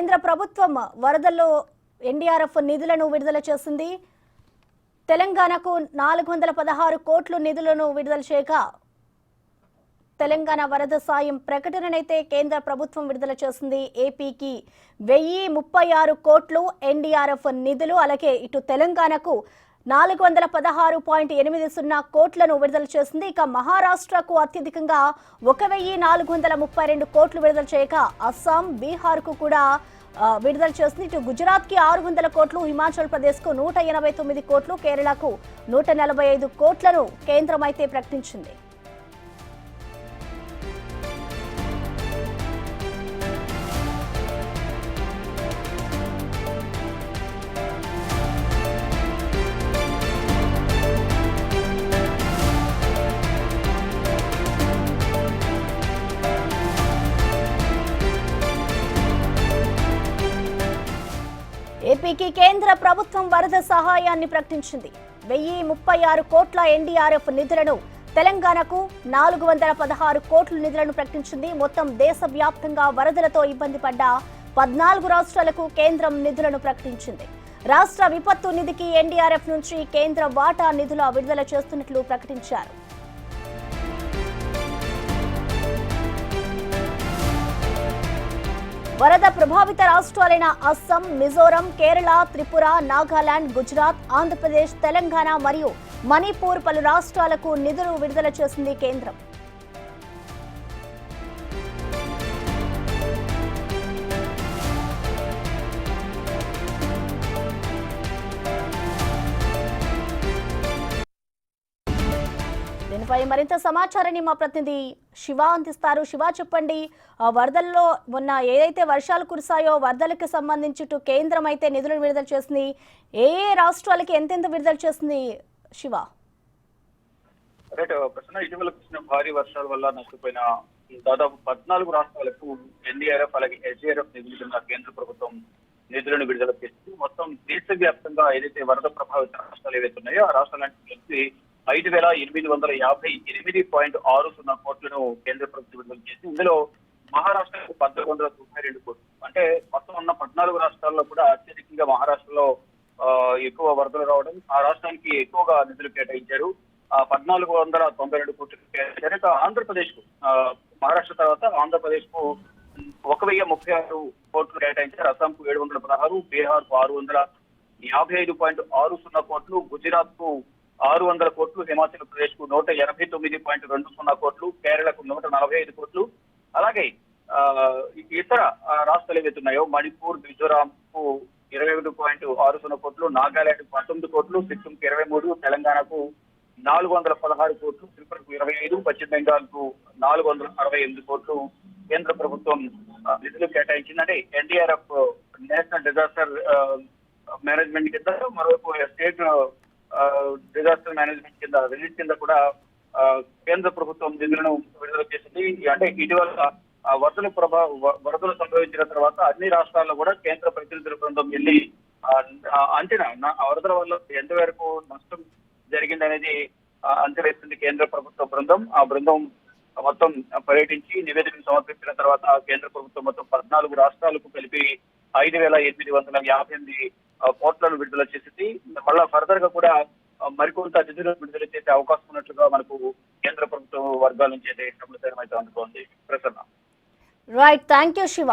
కేంద్ర ప్రభుత్వం వరదల్లో ఎన్డీఆర్ఎఫ్ నిధులను విడుదల చేసింది. తెలంగాణకు 416 కోట్ల నిధులను విడుదల చేయగా తెలంగాణ వరద సాయం ప్రకటననైతే కేంద్ర ప్రభుత్వం విడుదల చేసింది. ఏపీకి 1036 కోట్లు ఎన్డీఆర్ఎఫ్ నిధులు, అలాగే ఇటు తెలంగాణకు 416.80 కోట్లను విడుదల చేసింది. ఇక మహారాష్ట్రకు అత్యధికంగా 1432 కోట్లు విడుదల చేయగా అస్సాం, బీహార్కు కూడా విడుదల చేసింది. ఇటు గుజరాత్కి 600 కోట్లు, హిమాచల్ ప్రదేశ్కు 189 కోట్లు, కేరళకు 145 కోట్లను కేంద్రం అయితే ప్రకటించింది. ఏపీకి కేంద్ర ప్రభుత్వం వరద సహాయాన్ని ప్రకటించింది. 1036 కోట్ల ఎన్డీఆర్ఎఫ్ నిధులను, తెలంగాణకు 416 కోట్ల నిధులను ప్రకటించింది. మొత్తం దేశవ్యాప్తంగా వరదలతో ఇబ్బంది పడ్డ 14 రాష్ట్రాలకు కేంద్రం నిధులను ప్రకటించింది. రాష్ట్ర విపత్తు నిధికి ఎన్డీఆర్ఎఫ్ నుంచి కేంద్ర వాటా నిధుల విడుదల చేస్తున్నట్లు ప్రకటించారు. వరద ప్రభావిత రాష్ట్రాలైన అస్సాం, మిజోరం, కేరళ, త్రిపుర, నాగాలాండ్, గుజరాత్, ఆంధ్రప్రదేశ్, తెలంగాణ మరియు మణిపూర్ పలు రాష్ట్రాలకు నిధులు విడుదల చేసింది కేంద్రం. దీనిపై మరింత సమాచారాన్ని మా ప్రతినిధి శివ అందిస్తారు. శివ, చెప్పండి, వరదల్లో మొన్న ఏదైతే వర్షాలు కురిసాయో వరదలకు సంబంధించి కేంద్రం అయితే నిధులను విడుదల చేసింది. ఏ రాష్ట్రాలకి ఎంతెంత విడుదల చేసింది శివ? ఇటీవల కురిసిన భారీ వర్షాల వల్ల నష్టపోయిన దాదాపు 14 రాష్ట్రాలకు ఎన్డీఆర్ఎఫ్ అలాగే ఎస్డీఆర్ఎఫ్ నిధులు కింద కేంద్ర ప్రభుత్వం నిధులను విడుదల చేసింది. మొత్తం దేశవ్యాప్తంగా ఏదైతే వరద ప్రభావిత రాష్ట్రాలు ఏవైతే ఉన్నాయో ఆ రాష్ట్రాలన్నింటి కలిసి 5858.60 కోట్లను కేంద్ర ప్రభుత్వం విడుదల చేసి ఇందులో మహారాష్ట్రకు 1192 కోట్లు, అంటే మొత్తం ఉన్న 14 రాష్ట్రాల్లో కూడా అత్యధికంగా మహారాష్ట్రలో ఎక్కువ వరదలు రావడం, ఆ రాష్ట్రానికి ఎక్కువగా నిధులు కేటాయించారు. 1492 కోట్లు కేటాయించారు. ఇక ఆంధ్రప్రదేశ్ కు మహారాష్ట్ర తర్వాత ఆంధ్రప్రదేశ్ కు 1036 కోట్లు కేటాయించారు. అస్సాంకు 716, బీహార్ కు 655.60 కోట్లు, గుజరాత్ కు 600 కోట్లు, హిమాచల్ ప్రదేశ్ కు 189.20 కోట్లు, కేరళకు 145 కోట్లు, అలాగే ఇతర రాష్ట్రాలు ఏవైతే ఉన్నాయో మణిపూర్, మిజోరాం కు 21.60 కోట్లు, నాగాలాండ్ కు 19 కోట్లు, సిక్కింకు 23, తెలంగాణకు 416 కోట్లు, త్రిపురకు 25, పశ్చిమ బెంగాల్ కు 468 కోట్లు కేంద్ర ప్రభుత్వం నిధులు కేటాయించింది. అంటే ఎన్డీఆర్ఎఫ్ నేషనల్ డిజాస్టర్ మేనేజ్మెంట్ కింద, మరోవైపు స్టేట్ డిజాస్టర్ మేనేజ్మెంట్ కింద రిలీజ్ కింద కూడా కేంద్ర ప్రభుత్వం నిధులను విడుదల చేసింది. అంటే ఇటీవల వరదలు సంభవించిన తర్వాత అన్ని రాష్ట్రాల్లో కూడా కేంద్ర ప్రతినిధుల బృందం వెళ్ళి అంచనా వరదల వల్ల ఎంతవరకు నష్టం జరిగింది అనేది అంచవేస్తుంది కేంద్ర ప్రభుత్వ బృందం. ఆ బృందం మొత్తం పర్యటించి నివేదికను సమర్పించిన తర్వాత కేంద్ర ప్రభుత్వం మొత్తం 14 రాష్ట్రాలకు కలిపి 5858 కోట్లను విడుదల చేసింది. మళ్ళా ఫర్దర్ గా కూడా మరికొంత నిధులు విడుదల చేసే అవకాశం ఉన్నట్లుగా మనకు కేంద్ర ప్రభుత్వ వర్గాల నుంచి అయితే సమాచారం అయితే అందుతోంది. Prasanna. Right, thank you Shiva.